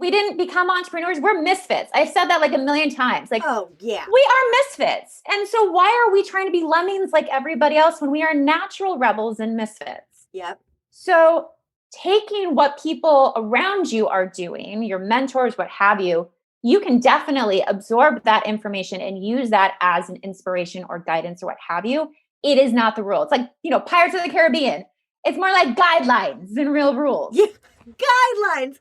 We didn't become entrepreneurs. We're misfits. I've said that like a million times. Like, oh yeah, we are misfits. And so why are we trying to be lemmings like everybody else when we are natural rebels and misfits? Yep. So taking what people around you are doing, your mentors, what have you, you can definitely absorb that information and use that as an inspiration or guidance or what have you. It is not the rule. It's like, Pirates of the Caribbean. It's more like guidelines than real rules. Yeah. Guidelines.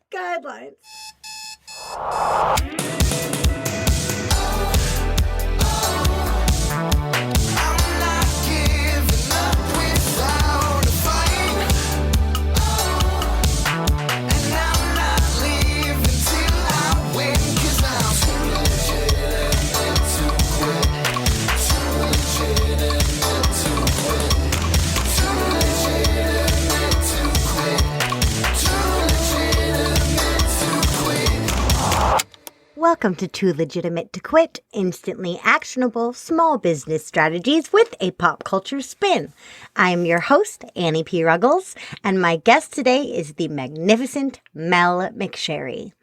Welcome to Too Legitimate to Quit, instantly actionable small business strategies with a pop culture spin. I'm your host, Annie P. Ruggles, and my guest today is the magnificent Mel McSherry.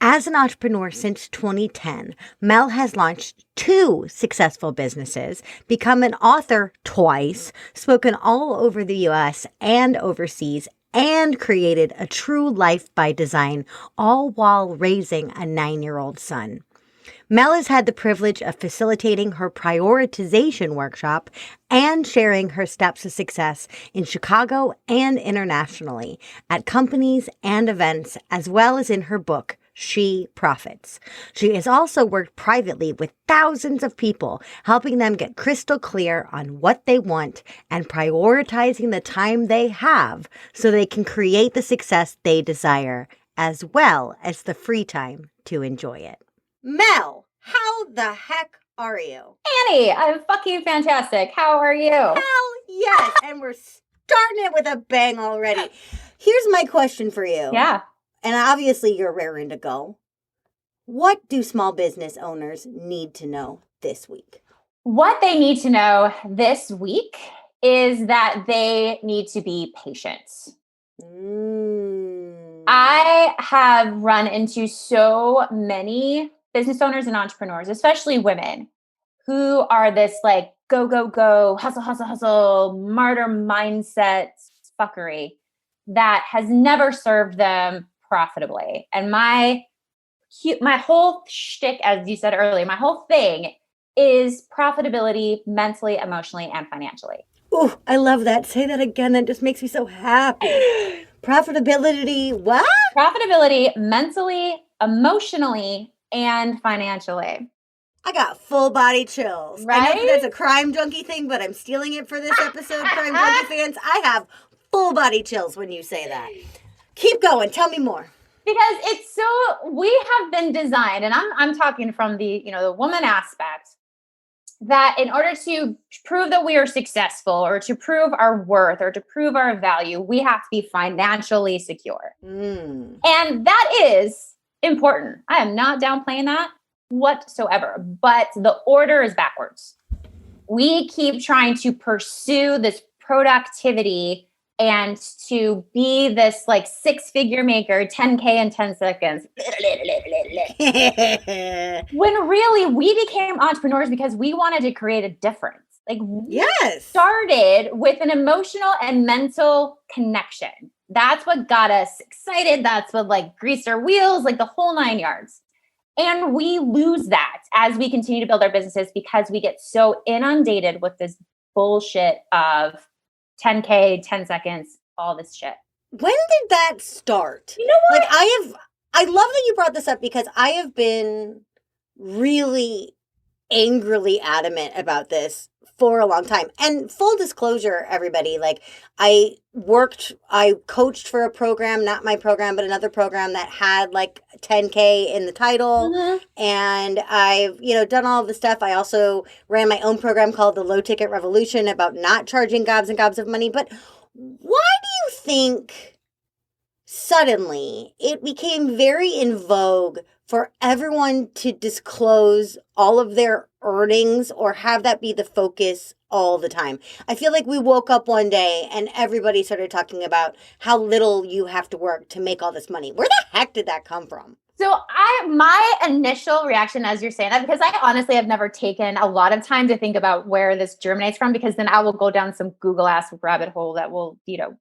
As an entrepreneur since 2010, Mel has launched 2 successful businesses, become an author twice, spoken all over the U.S. and overseas, and created a true life by design, all while raising a 9-year-old son. Mel has had the privilege of facilitating her prioritization workshop and sharing her steps to success in Chicago and internationally at companies and events, as well as in her book, She Profits. She has also worked privately with thousands of people, helping them get crystal clear on what they want and prioritizing the time they have so they can create the success they desire, as well as the free time to enjoy it. Mel, how the heck are you? Annie, I'm fucking fantastic. How are you? Hell yes, and we're starting it with a bang already. Here's my question for you. Yeah. And obviously you're raring to go. What do small business owners need to know this week? What they need to know this week is that they need to be patient. I have run into so many business owners and entrepreneurs, especially women, who are this like go, go, go, hustle, hustle, hustle, martyr mindset fuckery that has never served them profitably. And my whole shtick, as you said earlier, my whole thing is profitability mentally, emotionally, and financially. Oh, I love that. Say that again. That just makes me so happy. Profitability, what? Profitability mentally, emotionally, and financially. I got full body chills. Right? I know that's a crime junkie thing, but I'm stealing it for this episode, crime junkie fans. I have full body chills when you say that. Keep going. Tell me more. Because we have been designed, and I'm talking from the woman aspect, that in order to prove that we are successful or to prove our worth or to prove our value, we have to be financially secure. And that is important. I am not downplaying that whatsoever, but the order is backwards. We keep trying to pursue this productivity and to be this like 6-figure maker, 10K in 10 seconds. When really we became entrepreneurs because we wanted to create a difference. Like we started with an emotional and mental connection. That's what got us excited. That's what like greased our wheels, like the whole 9 yards. And we lose that as we continue to build our businesses because we get so inundated with this bullshit of 10K, 10 seconds, all this shit. When did that start? You know what? Like I love that you brought this up because I have been really angrily adamant about this for a long time. And full disclosure, everybody, like I coached for a program, not my program, but another program that had like 10K in the title. And I've, done all of the stuff. I also ran my own program called the Low Ticket Revolution about not charging gobs and gobs of money. But why do you think suddenly it became very in vogue for everyone to disclose all of their earnings or have that be the focus all the time? I feel like we woke up one day and everybody started talking about how little you have to work to make all this money. Where the heck did that come from? So my initial reaction as you're saying that, because I honestly have never taken a lot of time to think about where this germinates from, because then I will go down some Google ass rabbit hole that will,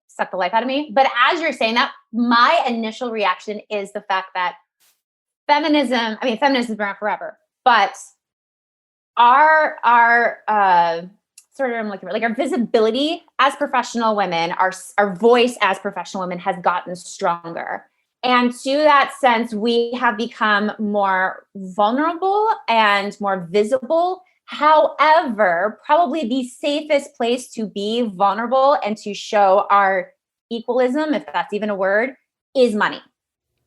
suck the life out of me. But as you're saying that, my initial reaction is the fact that feminism has been around forever, but our sort of, I'm looking for, like, our visibility as professional women, our voice as professional women has gotten stronger. And to that sense, we have become more vulnerable and more visible. However, probably the safest place to be vulnerable and to show our equalism, if that's even a word, is money.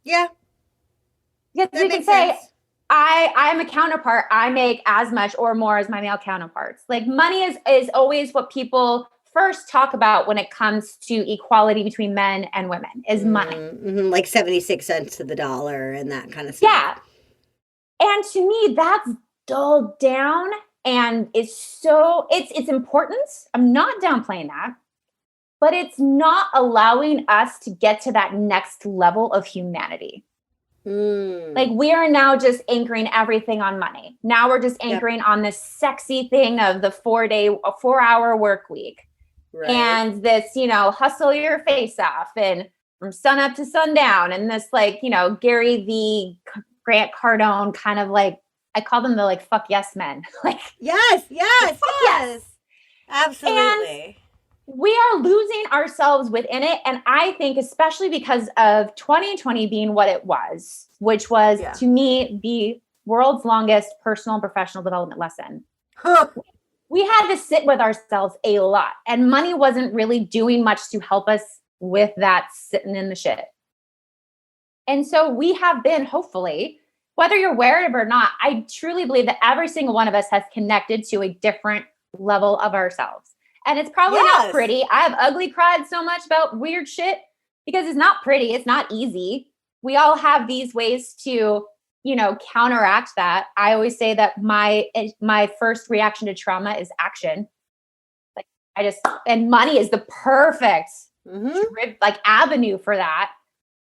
Yeah. Because you can say, I'm a counterpart. I make as much or more as my male counterparts. Like, money is always what people first talk about when it comes to equality between men and women, is money. Mm-hmm. Like 76 cents to the dollar and that kind of stuff. Yeah. And to me, that's dulled down, and it's important. I'm not downplaying that, but it's not allowing us to get to that next level of humanity. Like, we are now just anchoring everything on money. Now we're just anchoring on this sexy thing of the 4-hour work week. Right. And this, hustle your face off and from sun up to sundown. And this, like, Gary V. Grant Cardone kind of, like, I call them the, like, fuck yes men. Like, yes. Absolutely. And we are losing ourselves within it. And I think, especially because of 2020 being what it was, which was, to me, the world's longest personal and professional development lesson. We had to sit with ourselves a lot. And money wasn't really doing much to help us with that sitting in the shit. And so we have been, hopefully, whether you're aware of it or not, I truly believe that every single one of us has connected to a different level of ourselves. And it's probably not pretty. I have ugly cried so much about weird shit because it's not pretty. It's not easy. We all have these ways to, counteract that. I always say that my first reaction to trauma is action. Like, and money is the perfect avenue for that.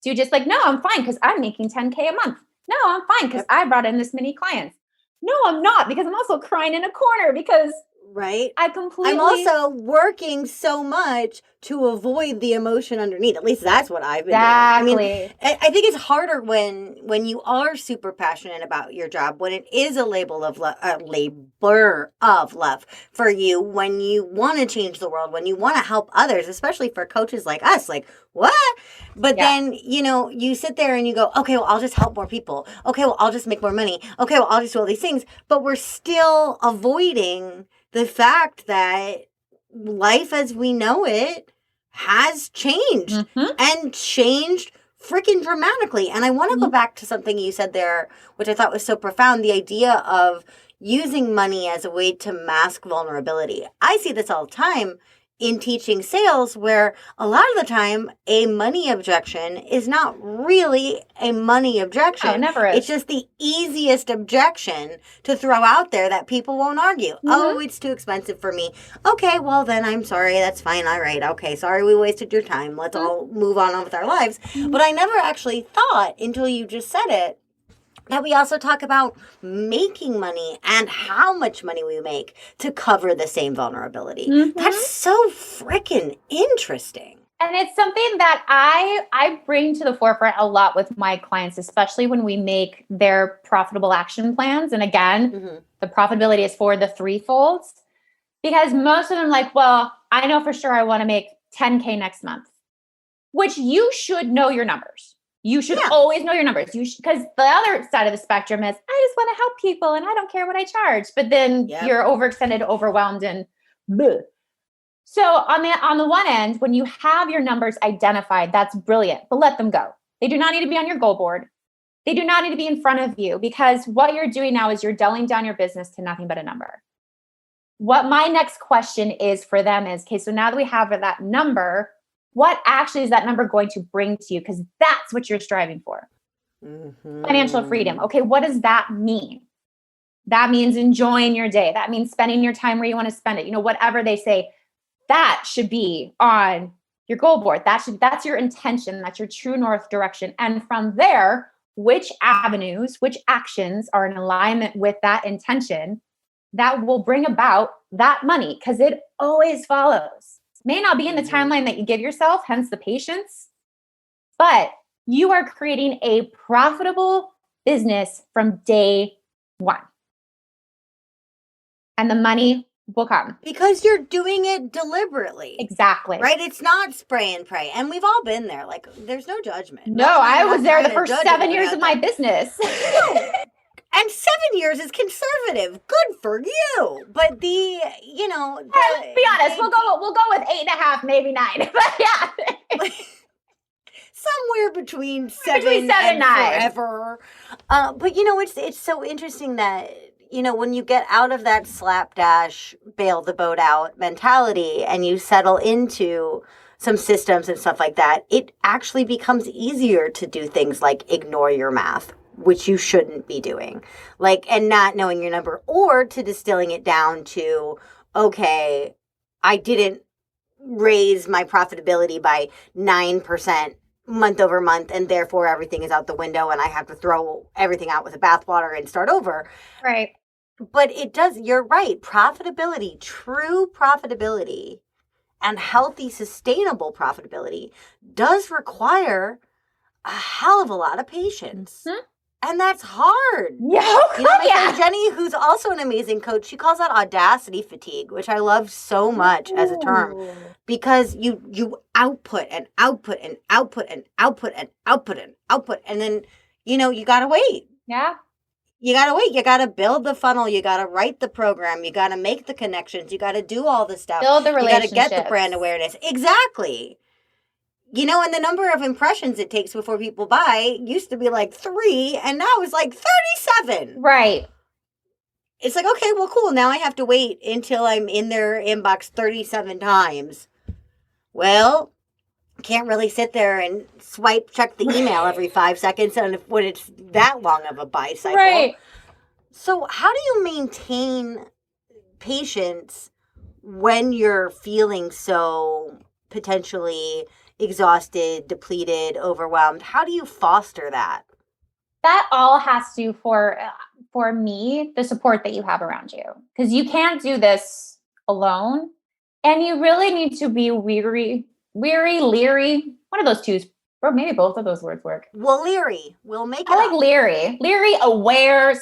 To just, like, no, I'm fine because I'm making 10K a month. No, I'm fine because I brought in this many clients. No, I'm not, because I'm also crying in a corner because I'm also working so much to avoid the emotion underneath. At least that's what I've been doing. I mean, I think it's harder when you are super passionate about your job, when it is a labor of love for you, when you want to change the world, when you want to help others, especially for coaches like us, like, what? But then, you sit there and you go, okay, well, I'll just help more people. Okay, well, I'll just make more money. Okay, well, I'll just do all these things. But we're still avoiding the fact that life as we know it has changed and changed freaking dramatically. And I want to go back to something you said there, which I thought was so profound, the idea of using money as a way to mask vulnerability. I see this all the time in teaching sales, where a lot of the time a money objection is not really a money objection. No, it never is. It's just the easiest objection to throw out there that people won't argue. Oh, it's too expensive for me. Okay, well then I'm sorry. That's fine. All right. Okay, sorry we wasted your time. Let's all move on with our lives. But I never actually thought, until you just said it, that we also talk about making money and how much money we make to cover the same vulnerability. That's so freaking interesting. And it's something that I bring to the forefront a lot with my clients, especially when we make their profitable action plans. And again, the profitability is for the threefolds, because most of them like, well, I know for sure I want to make 10K next month, which you should know your numbers. You should always know your numbers. Because the other side of the spectrum is, I just want to help people and I don't care what I charge. But then you're overextended, overwhelmed, and bleh. So on the one end, when you have your numbers identified, that's brilliant, but let them go. They do not need to be on your goal board. They do not need to be in front of you, because what you're doing now is you're dulling down your business to nothing but a number. What my next question is for them is, okay, so now that we have that number, what actually is that number going to bring to you? Because that's what you're striving for. Financial freedom. Okay, what does that mean? That means enjoying your day. That means spending your time where you want to spend it. Whatever they say, that should be on your goal board. That's your intention. That's your true north direction. And from there, which avenues, which actions are in alignment with that intention that will bring about that money, because it always follows. May not be in the timeline that you give yourself, hence the patience, but you are creating a profitable business from day one. And the money will come. Because you're doing it deliberately. Exactly. Right? It's not spray and pray. And we've all been there. Like, there's no judgment. No, I was there the first 7 years of my business. And 7 years is conservative. Good for you. But be honest, we'll go with 8.5, maybe 9. But yeah. Somewhere between seven and 9. Forever. But it's so interesting that, when you get out of that slapdash, bail the boat out mentality and you settle into some systems and stuff like that, it actually becomes easier to do things like ignore your math, which you shouldn't be doing, and not knowing your number, or to distilling it down to, okay, I didn't raise my profitability by 9% month over month, and therefore everything is out the window and I have to throw everything out with the bathwater and start over. Right. But you're right. Profitability, true profitability, and healthy, sustainable profitability does require a hell of a lot of patience. Mm-hmm. And that's hard. Yeah. My friend Jenny, who's also an amazing coach, she calls that audacity fatigue, which I love so much as a term, because you output and output and output and output and output and output. And then, you got to wait. Yeah. You got to wait. You got to build the funnel. You got to write the program. You got to make the connections. You got to do all the stuff. Build the relationships. You got to get the brand awareness. Exactly. And the number of impressions it takes before people buy used to be like 3, and now it's like 37. Right. It's like, okay, well, cool. Now I have to wait until I'm in their inbox 37 times. Well, can't really sit there and check the email every 5 seconds when it's that long of a buy cycle. Right. So how do you maintain patience when you're feeling so potentially exhausted, depleted, overwhelmed? How do you foster that? That all has to, for me, the support that you have around you. Because you can't do this alone. And you really need to be leery, one of those two, or maybe both of those words work. Well, leery. We'll make it I like leery, aware,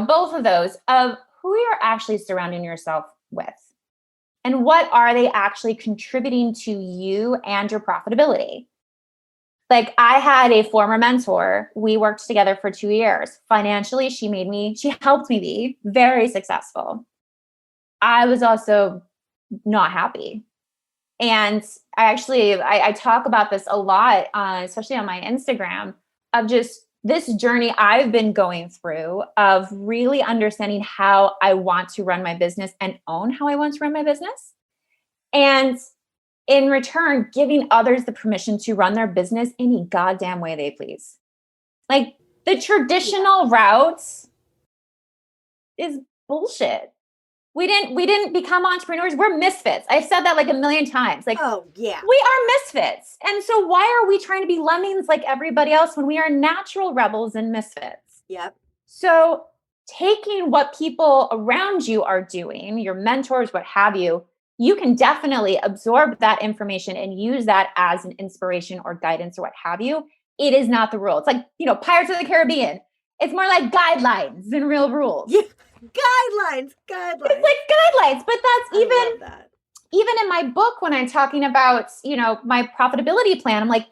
both of those, of who you're actually surrounding yourself with. And what are they actually contributing to you and your profitability? Like, I had a former mentor. We worked together for 2 years. Financially, she helped me be very successful. I was also not happy. And I talk about this a lot, especially on my Instagram, of just this journey I've been going through of really understanding how I want to run my business and own how I want to run my business. And in return, giving others the permission to run their business any goddamn way they please. Like, the traditional routes is bullshit. We didn't become entrepreneurs. We're misfits. I've said that like a million times. Like, oh yeah, we are misfits. And so why are we trying to be lemmings like everybody else when we are natural rebels and misfits? Yep. So taking what people around you are doing, your mentors, what have you, you can definitely absorb that information and use that as an inspiration or guidance or what have you. It is not the rule. It's like, Pirates of the Caribbean. It's more like guidelines than real rules. Yeah. Guidelines. It's like guidelines, but that's even in my book when I'm talking about, my profitability plan, I'm like,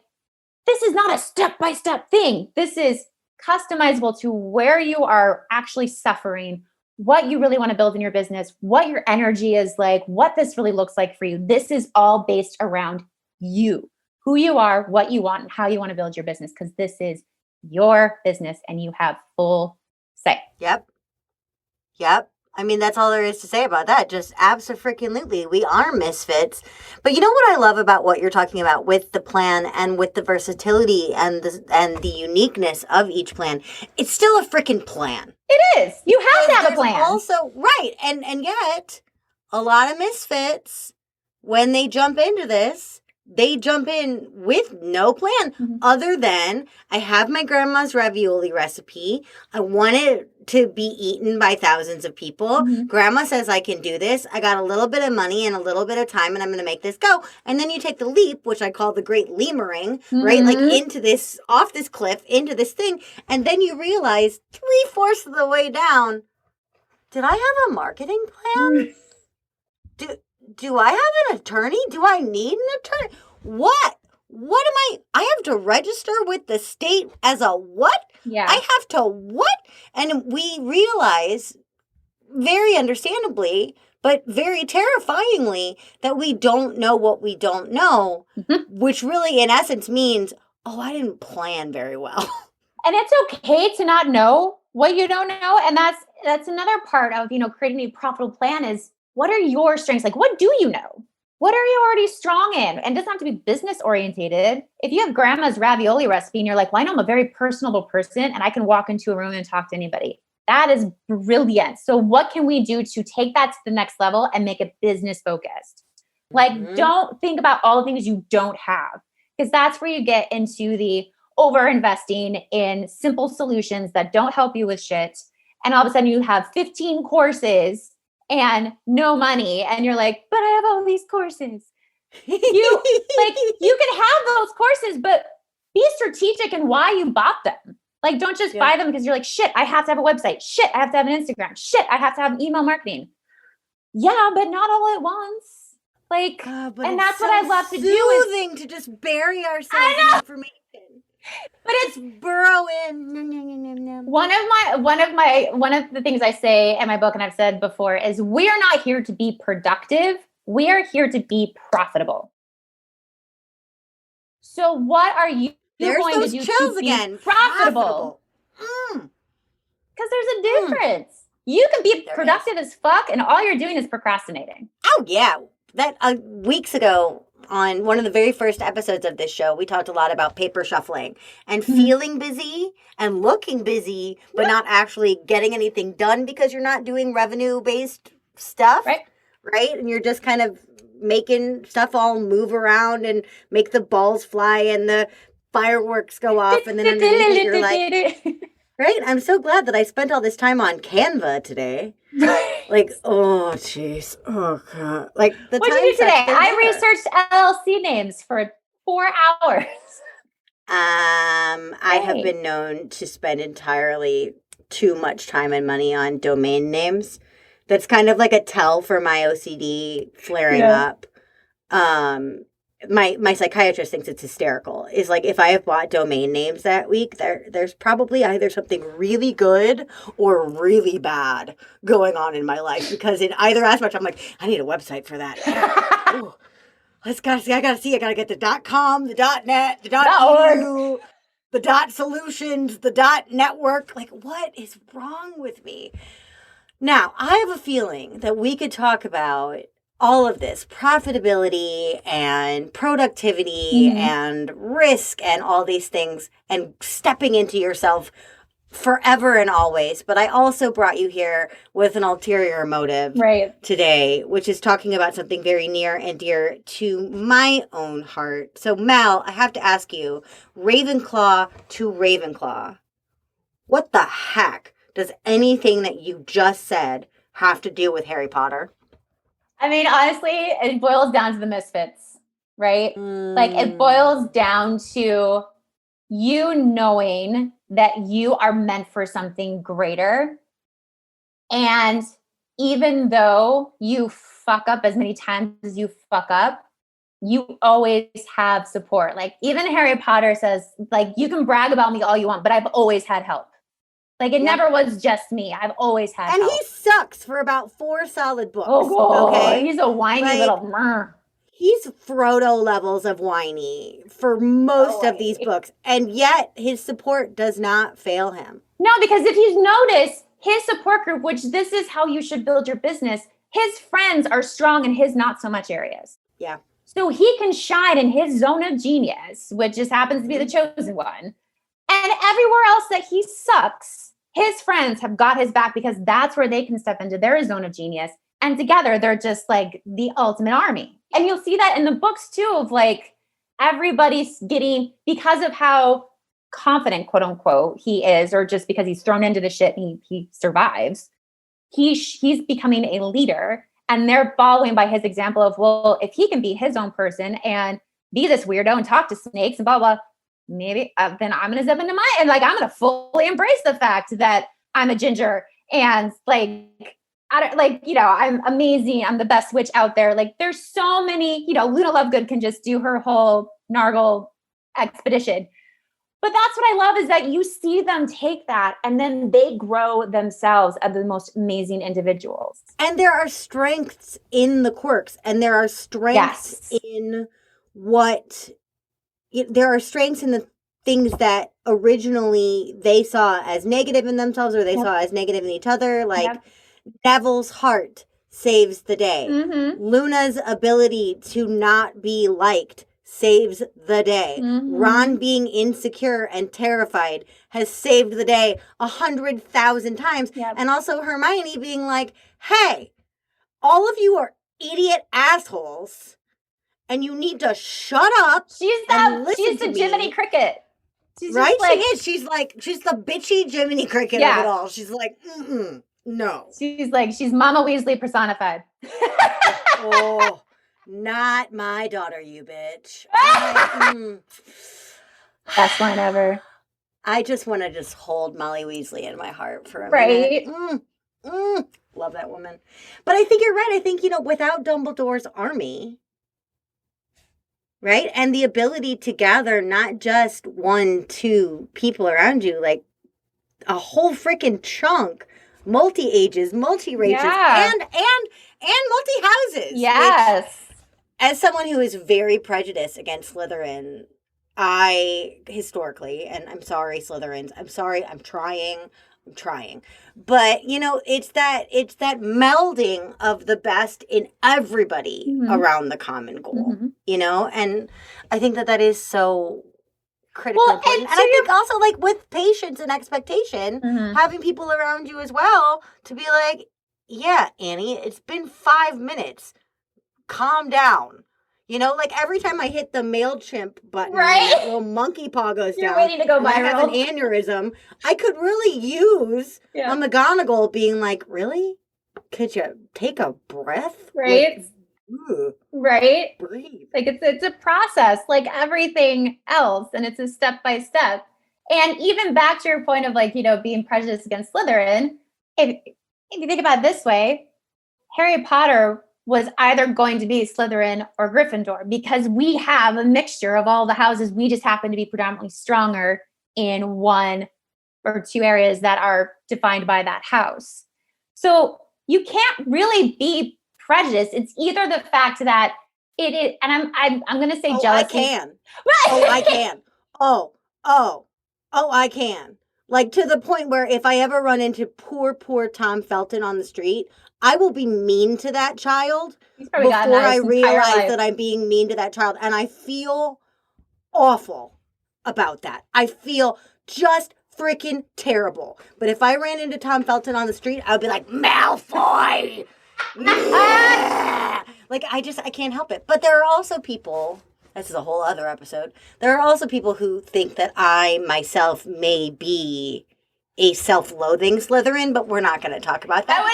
this is not a step-by-step thing. This is customizable to where you are actually suffering, what you really want to build in your business, what your energy is like, what this really looks like for you. This is all based around you, who you are, what you want, and how you want to build your business, because this is your business and you have full say. Yep. I mean, that's all there is to say about that. Just abso-freaking-lutely. We are misfits. But you know what I love about what you're talking about with the plan and with the versatility and the uniqueness of each plan? It's still a freaking plan. It is. You have to have a plan. Also, right. And yet, a lot of misfits, when they jump into this, they jump in with no plan other than I have my grandma's ravioli recipe. I want it to be eaten by thousands of people. Grandma says I can do this. I got a little bit of money and a little bit of time and I'm going to make this go. And then you take the leap, which I call the great lemurring, right? Like into this, off this cliff, into this thing. And then you realize 3/4 of the way down, did I have a marketing plan? Do I have an attorney? Do I need an attorney? What? What am I have to register with the state as a what? Yeah. I have to what? And we realize very understandably, but very terrifyingly, that we don't know what we don't know, which really in essence means, oh, I didn't plan very well. And it's okay to not know what you don't know. And that's another part of, creating a profitable plan is, what are your strengths? Like, what do you know? What are you already strong in? And it doesn't have to be business orientated. If you have grandma's ravioli recipe and you're like, well, I know I'm a very personable person and I can walk into a room and talk to anybody. That is brilliant. So what can we do to take that to the next level and make it business focused? Like, don't think about all the things you don't have, because that's where you get into the over investing in simple solutions that don't help you with shit. And all of a sudden you have 15 courses and no money. And you're like, but I have all these courses. You can have those courses, but be strategic in why you bought them. Like, don't just buy them because you're like, shit, I have to have a website. Shit, I have to have an Instagram. Shit, I have to have email marketing. Yeah, but not all at once. Like, and that's what I love to do. It's soothing to just bury ourselves in information. But it's burrow in. One of the things I say in my book, and I've said before, is we are not here to be productive. We are here to be profitable. So what are you going to do to be profitable? Because there's a difference. You can be productive as fuck, and all you're doing is procrastinating. Oh yeah, that weeks ago. On one of the very first episodes of this show, we talked a lot about paper shuffling and feeling busy and looking busy, but not actually getting anything done because you're not doing revenue-based stuff, right? And you're just kind of making stuff all move around and make the balls fly and the fireworks go off, and then underneath you're like, right? I'm so glad that I spent all this time on Canva today. Like, oh, jeez. Oh, God. Like, what did you do today? I researched LLC names for 4 hours. I have been known to spend entirely too much time and money on domain names. That's kind of like a tell for my OCD flaring up. My psychiatrist thinks it's hysterical. Is like, if I have bought domain names that week, there's probably either something really good or really bad going on in my life, because in either aspect, I'm like, I need a website for that. I gotta get the .com, the .net, the .edu, the .solutions, the .network. Like, what is wrong with me? Now, I have a feeling that we could talk about all of this profitability and productivity and risk and all these things and stepping into yourself forever and always. But I also brought you here with an ulterior motive today, which is talking about something very near and dear to my own heart. So Mel, I have to ask you, Ravenclaw to Ravenclaw, what the heck does anything that you just said have to do with Harry Potter? I mean, honestly, it boils down to the misfits, right? Like, it boils down to you knowing that you are meant for something greater. And even though you fuck up as many times as you fuck up, you always have support. Like, even Harry Potter says, like, you can brag about me all you want, but I've always had help. Like, it never was just me. I've always had help. And he sucks for about 4 solid books. Oh, okay? He's a whiny little... He's Frodo levels of whiny for most of these books. And yet, his support does not fail him. No, because if you notice, his support group, which this is how you should build your business, his friends are strong in his not so much areas. Yeah. So he can shine in his zone of genius, which just happens to be the chosen one. And everywhere else that he sucks, his friends have got his back, because that's where they can step into their zone of genius. And together, they're just like the ultimate army. And you'll see that in the books too, of like, everybody's getting, because of how confident, quote unquote, he is, or just because he's thrown into the shit and he survives, he's becoming a leader, and they're following by his example of, well, if he can be his own person and be this weirdo and talk to snakes and blah, blah, maybe then I'm going to step into my, and like, I'm going to fully embrace the fact that I'm a ginger and like, I don't like, I'm amazing. I'm the best witch out there. Like there's so many, Luna Lovegood can just do her whole Nargle expedition. But that's what I love, is that you see them take that and then they grow themselves as the most amazing individuals. And there are strengths in the quirks, and there are strengths in there are strengths in the things that originally they saw as negative in themselves, or they saw as negative in each other. Like Neville's heart saves the day. Mm-hmm. Luna's ability to not be liked saves the day. Mm-hmm. Ron being insecure and terrified has saved the day 100,000 times. Yep. And also Hermione being like, hey, all of you are idiot assholes and you need to shut up. She's the Jiminy Cricket. She's right? Like, she is. She's the bitchy Jiminy Cricket of it all. She's like, no. She's Mama Weasley personified. Oh, not my daughter, you bitch. Best line ever. I just want to hold Molly Weasley in my heart for a minute. Love that woman. But I think you're right. I think, without Dumbledore's army, right? And the ability to gather not just 1-2 people around you, like a whole freaking chunk, multi-ages, multi-races, and multi-houses. Yes. Which, as someone who is very prejudiced against Slytherin, historically, and I'm sorry, Slytherins, I'm sorry, I'm trying. But, it's that melding of the best in everybody around the common goal, and I think that is so critically important. And I think also, like, with patience and expectation, having people around you as well to be like, yeah, Annie, it's been 5 minutes. Calm down. Like every time I hit the MailChimp button, right? That little monkey paw goes You're down. waiting to go viral. I have an aneurysm. I could really use a McGonagall being like, really? Could you take a breath? Right. Right. Breathe. Like it's a process like everything else. And it's a step by step. And even back to your point of like, being prejudiced against Slytherin, if you think about it this way, Harry Potter was either going to be Slytherin or Gryffindor, because we have a mixture of all the houses. We just happen to be predominantly stronger in 1 or 2 areas that are defined by that house. So you can't really be prejudiced. It's either the fact that it is, and I'm going to say jealousy. I can. I can. I can. Like, to the point where if I ever run into poor Tom Felton on the street, I will be mean to that child before I realize that I'm being mean to that child. And I feel awful about that. I feel just freaking terrible. But if I ran into Tom Felton on the street, I would be like, Malfoy! Like, I can't help it. But there are also people, this is a whole other episode, there are also people who think that I myself may be a self-loathing Slytherin, but we're not going to talk about that. I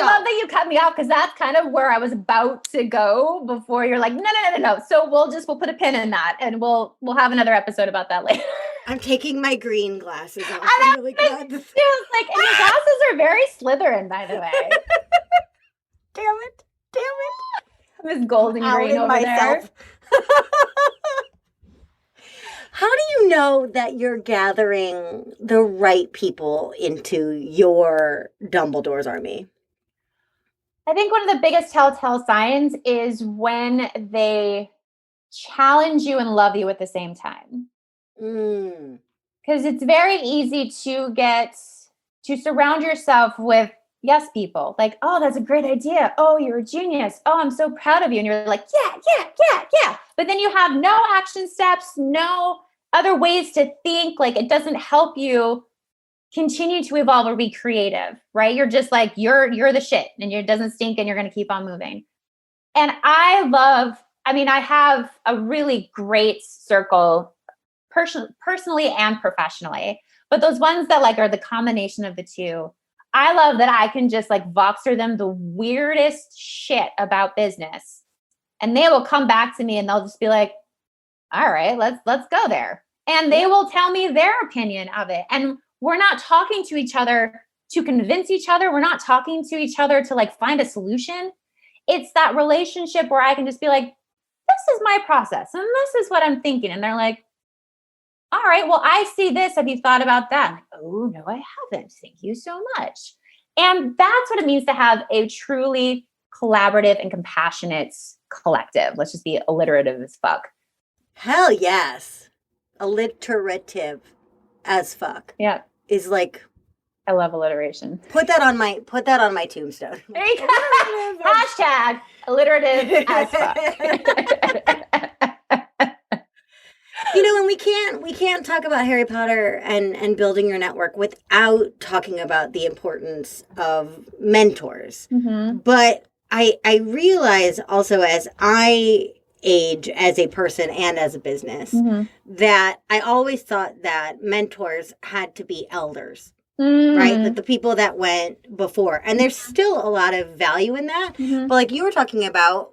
love that you cut me off, because that's kind of where I was about to go before you're like, no. So we'll put a pin in that, and we'll have another episode about that later. I'm taking my green glasses off. I'm really glad. And your glasses are very Slytherin, by the way. Damn it. Miss Golden Green over there. How do you know that you're gathering the right people into your Dumbledore's army? I think one of the biggest telltale signs is when they challenge you and love you at the same time. Because it's very easy to surround yourself with yes people. Like, oh, that's a great idea. Oh, you're a genius. Oh, I'm so proud of you. And you're like, yeah. But then you have no action steps, no other ways to think. Like, it doesn't help you continue to evolve or be creative, right? You're just like, you're the shit, and it doesn't stink, and you're going to keep on moving. And I I mean, I have a really great circle personally and professionally, but those ones that like are the combination of the two, I love that I can just like voxer them the weirdest shit about business, and they will come back to me and they'll just be like, all right, let's go there. And they will tell me their opinion of it. And we're not talking to each other to convince each other. We're not talking to each other to like find a solution. It's that relationship where I can just be like, this is my process and this is what I'm thinking. And they're like, all right, well, I see this. Have you thought about that? I'm like, oh, no, I haven't. Thank you so much. And that's what it means to have a truly collaborative and compassionate collective. Let's just be alliterative as fuck. Hell yes. Alliterative as fuck. Yeah. Is like, I love alliteration. Put that on my tombstone. There you go. Hashtag alliterative as fuck. You know, and we can't talk about Harry Potter and building your network without talking about the importance of mentors. Mm-hmm. But I realize also as I age as a person and as a business that I always thought that mentors had to be elders. Right? Like the people that went before. And there's still a lot of value in that. But like you were talking about,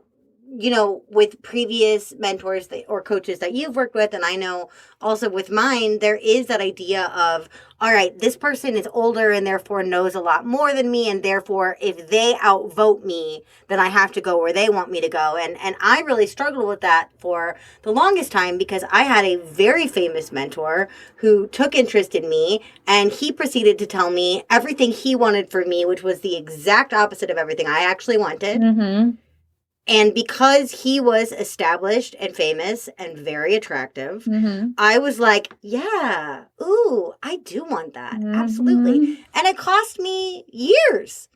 you know, with previous mentors or coaches that you've worked with, and I know also with mine, there is that idea of, all right, this person is older and therefore knows a lot more than me, and therefore if they outvote me, then I have to go where they want me to go. And I really struggled with that for the longest time because I had a very famous mentor who took interest in me, and he proceeded to tell me everything he wanted for me, which was the exact opposite of everything I actually wanted. And because he was established and famous and very attractive, I was like, yeah, ooh, I do want that. Absolutely. And it cost me years.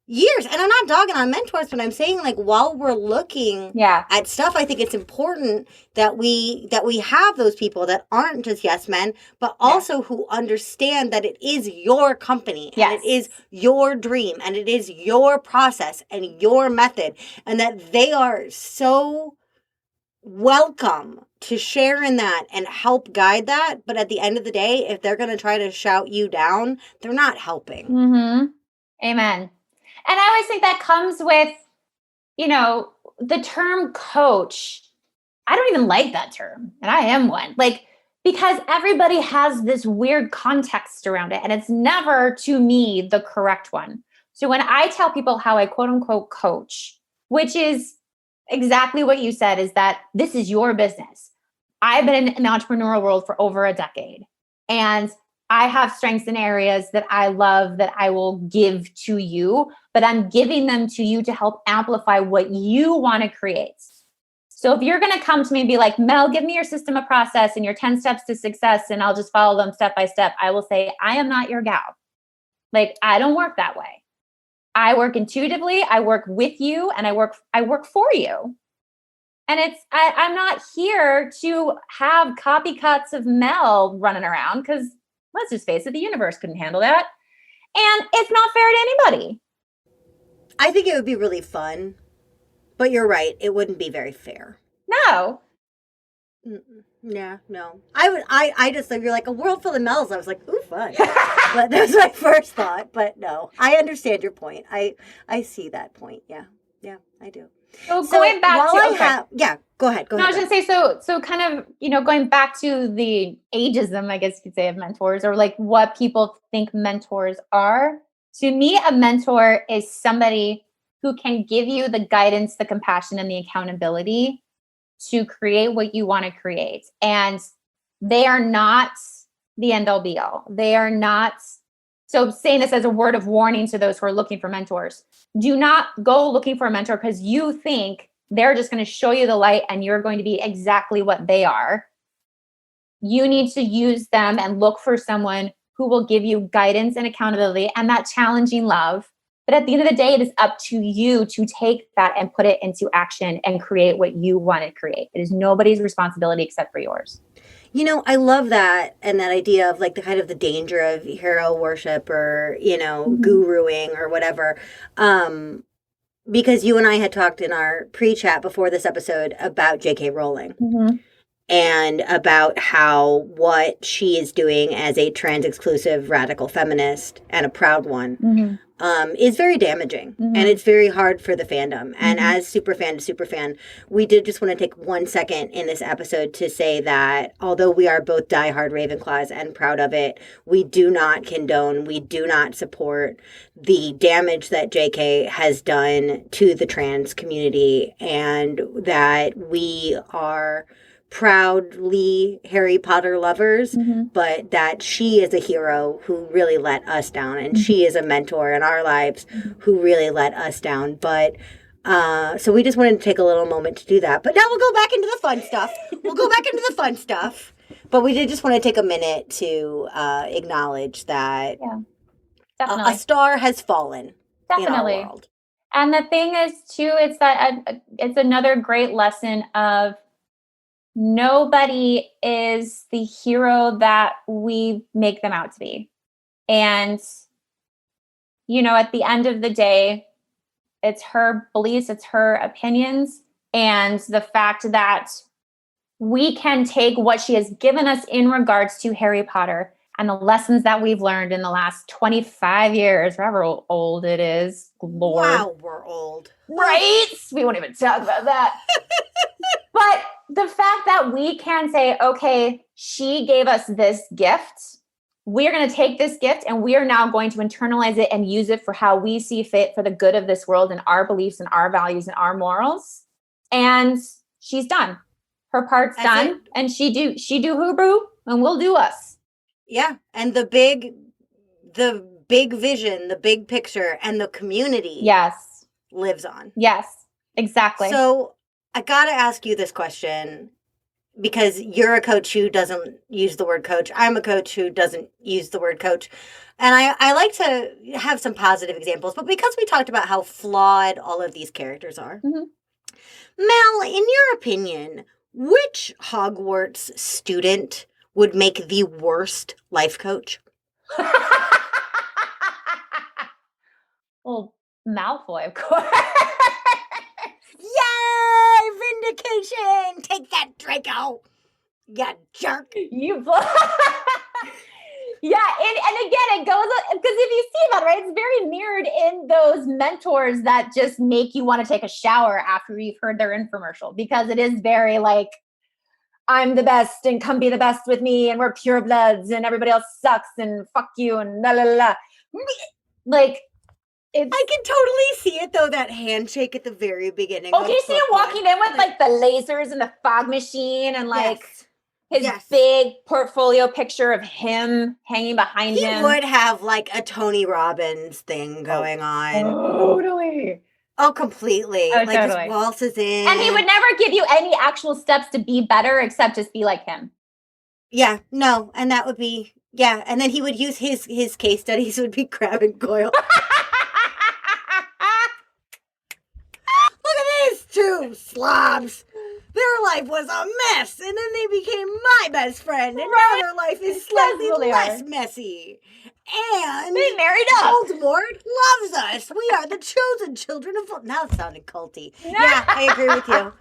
And I'm not dogging on mentors, but I'm saying like while we're looking at stuff, I think it's important that we have those people that aren't just yes men, but also who understand that it is your company and it is your dream and it is your process and your method, and that they are so welcome to share in that and help guide that. But at the end of the day, if they're going to try to shout you down, they're not helping. Amen. And I always think that comes with, you know, the term coach. I don't even like that term. And I am one. Like, because everybody has this weird context around it. And it's never, to me, the correct one. So when I tell people how I quote unquote coach, which is exactly what you said, is that this is your business. I've been in the entrepreneurial world for over a decade. And I have strengths in areas that I love that I will give to you, but I'm giving them to you to help amplify what you want to create. So if you're going to come to me and be like, Mel, give me your system of process and your 10 steps to success, and I'll just follow them step by step, I will say, I am not your gal. Like, I don't work that way. I work intuitively. I work with you, and I work for you. And I'm not here to have copycats of Mel running around, because let's just face it, the universe couldn't handle that. And it's not fair to anybody. I think it would be really fun, but you're right. It wouldn't be very fair. No. Yeah, no. I just thought you're like a world full of Mels. I was like, ooh, fun. But that was my first thought. But no, I understand your point. I see that point. Yeah, I do. So going back to go ahead. No, I was going to say, so kind of, you know, going back to the ageism, I guess you could say, of mentors, or like what people think mentors are. To me, a mentor is somebody who can give you the guidance, the compassion, and the accountability to create what you want to create. And they are not the end all be all. They are not. So saying this as a word of warning to those who are looking for mentors, do not go looking for a mentor because you think they're just going to show you the light and you're going to be exactly what they are. You need to use them and look for someone who will give you guidance and accountability and that challenging love. But at the end of the day, it is up to you to take that and put it into action and create what you want to create. It is nobody's responsibility except for yours. You know, I love that, and that idea of like the kind of the danger of hero worship or, you know, guruing or whatever. because you and I had talked in our pre-chat before this episode about J.K. Rowling. Mm-hmm. And about how what she is doing as a trans-exclusive radical feminist and a proud one is very damaging. And it's very hard for the fandom. And as superfan to superfan, we did just want to take 1 second in this episode to say that although we are both diehard Ravenclaws and proud of it, we do not condone, we do not support the damage that JK has done to the trans community, and that we are proudly Harry Potter lovers, but that she is a hero who really let us down, and she is a mentor in our lives who really let us down. But so we just wanted to take a little moment to do that. But now we'll go back into the fun stuff. But we did just want to take a minute to acknowledge that a star has fallen in our world. And the thing is, too, it's that it's another great lesson of nobody is the hero that we make them out to be. And, you know, at the end of the day, it's her beliefs, it's her opinions, and the fact that we can take what she has given us in regards to Harry Potter and the lessons that we've learned in the last 25 years, however old it is. Lord. Wow, we're old. Right? We won't even talk about that. But the fact that we can say, okay, she gave us this gift. We're going to take this gift and we are now going to internalize it and use it for how we see fit for the good of this world and our beliefs and our values and our morals. And she's done. Her part's done. And she do Hooboo and we'll do us. Yeah. And the big vision, the big picture, and the community lives on. Yes, exactly. So I got to ask you this question, because you're a coach who doesn't use the word coach. I'm a coach who doesn't use the word coach. And I like to have some positive examples, but because we talked about how flawed all of these characters are, Mel, in your opinion, which Hogwarts student would make the worst life coach? Well, Malfoy, of course. Yay! Vindication! Take that, Draco! You jerk! Yeah, and again, it goes, because if you see about it, right, it's very mirrored in those mentors that just make you want to take a shower after you've heard their infomercial, because it is very like, I'm the best and come be the best with me and we're pure bloods and everybody else sucks and fuck you and la la la. Like, I can totally see it, though, that handshake at the very beginning. Oh, can you see him walking in with like the lasers and the fog machine and like his big portfolio picture of him hanging behind him? He would have like a Tony Robbins thing going on. Totally. Oh, completely. Oh, like totally. Just waltzes in. And he would never give you any actual steps to be better except just be like him. Yeah, no. And that would be, and then he would use his case studies would be Crab and Goyle. Two slobs. Their life was a mess, and then they became my best friend, and now their life is slightly less messy. And they married up. Voldemort loves us. We are the chosen children of Voldemort. Now it's sounding culty. Yeah, I agree with you.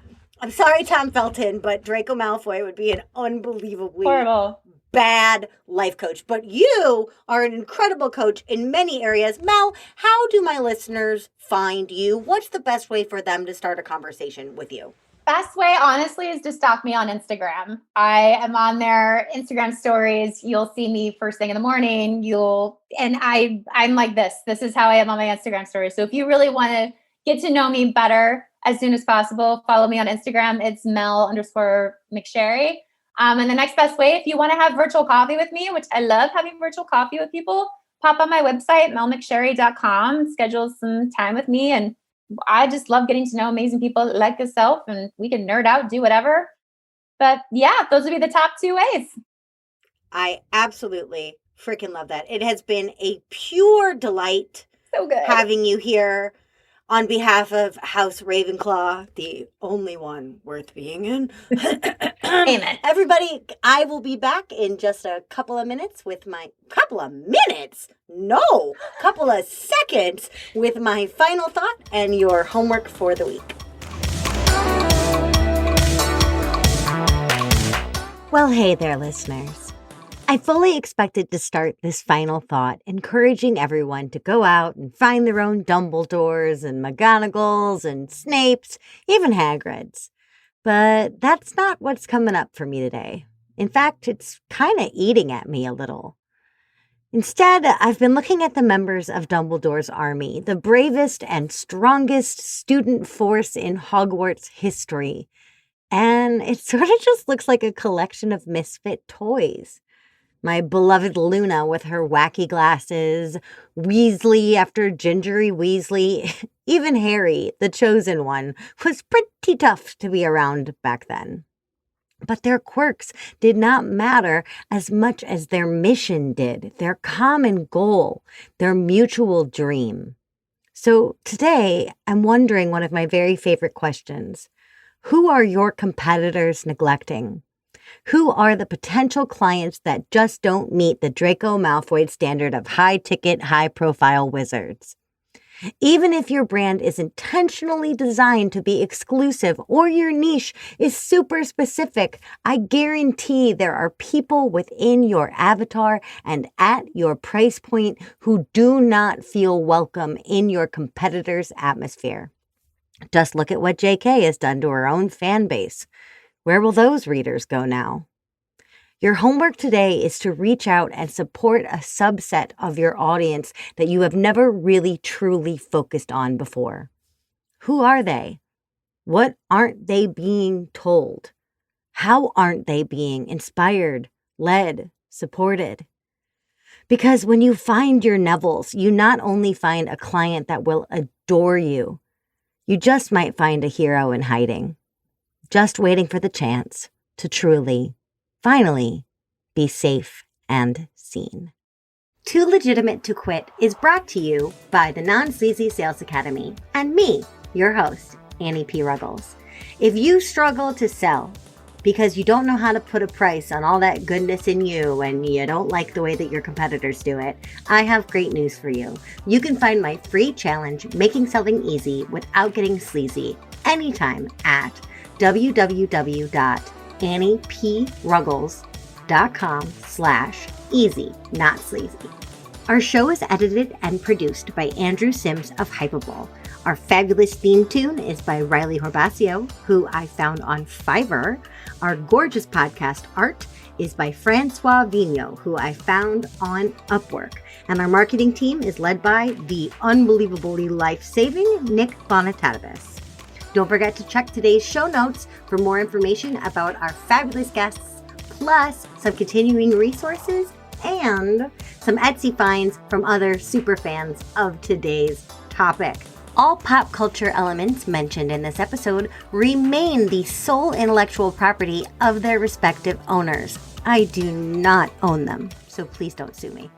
I'm sorry, Tom Felton, but Draco Malfoy would be an unbelievably horrible, bad life coach. But you are an incredible coach in many areas. Mel, how do my listeners find you? What's the best way for them to start a conversation with you? Best way, honestly, is to stalk me on Instagram. I am on their Instagram stories. You'll see me first thing in the morning. I'm like this. This is how I am on my Instagram stories. So if you really want to get to know me better as soon as possible, follow me on Instagram. It's Mel_McSherry. And the next best way, if you want to have virtual coffee with me, which I love having virtual coffee with people, pop on my website, melmcsherry.com, schedule some time with me. And I just love getting to know amazing people like yourself, and we can nerd out, do whatever. But yeah, those would be the top two ways. I absolutely freaking love that. It has been a pure delight so good having you here On behalf of House Ravenclaw, the only one worth being in, Amen. everybody, I will be back in just a couple of minutes with my couple of minutes. No, couple of seconds with my final thought and your homework for the week. Well, hey there, listeners. I fully expected to start this final thought encouraging everyone to go out and find their own Dumbledores and McGonagalls and Snapes, even Hagrids. But that's not what's coming up for me today. In fact, it's kind of eating at me a little. Instead, I've been looking at the members of Dumbledore's army, the bravest and strongest student force in Hogwarts history. And it sort of just looks like a collection of misfit toys. My beloved Luna with her wacky glasses, Weasley after Gingery Weasley, even Harry, the chosen one, was pretty tough to be around back then. But their quirks did not matter as much as their mission did, their common goal, their mutual dream. So today, I'm wondering one of my very favorite questions. Who are your competitors neglecting? Who are the potential clients that just don't meet the Draco Malfoy standard of high-ticket, high-profile wizards? Even if your brand is intentionally designed to be exclusive or your niche is super specific, I guarantee there are people within your avatar and at your price point who do not feel welcome in your competitor's atmosphere. Just look at what JK has done to her own fan base. Where will those readers go now? Your homework today is to reach out and support a subset of your audience that you have never really truly focused on before. Who are they? What aren't they being told? How aren't they being inspired, led, supported? Because when you find your Nevilles, you not only find a client that will adore you, you just might find a hero in hiding. Just waiting for the chance to truly, finally, be safe and seen. Too Legitimate to Quit is brought to you by the Non-Sleazy Sales Academy and me, your host, Annie P. Ruggles. If you struggle to sell because you don't know how to put a price on all that goodness in you and you don't like the way that your competitors do it, I have great news for you. You can find my free challenge, Making Selling Easy Without Getting Sleazy, anytime at www.anniePruggles.com/easy, not sleazy. Our show is edited and produced by Andrew Sims of Hypable. Our fabulous theme tune is by Riley Horbasio, who I found on Fiverr. Our gorgeous podcast art is by Francois Vigneault, who I found on Upwork. And our marketing team is led by the unbelievably life-saving Nick Bonatatabis. Don't forget to check today's show notes for more information about our fabulous guests, plus some continuing resources and some Etsy finds from other super fans of today's topic. All pop culture elements mentioned in this episode remain the sole intellectual property of their respective owners. I do not own them, so please don't sue me.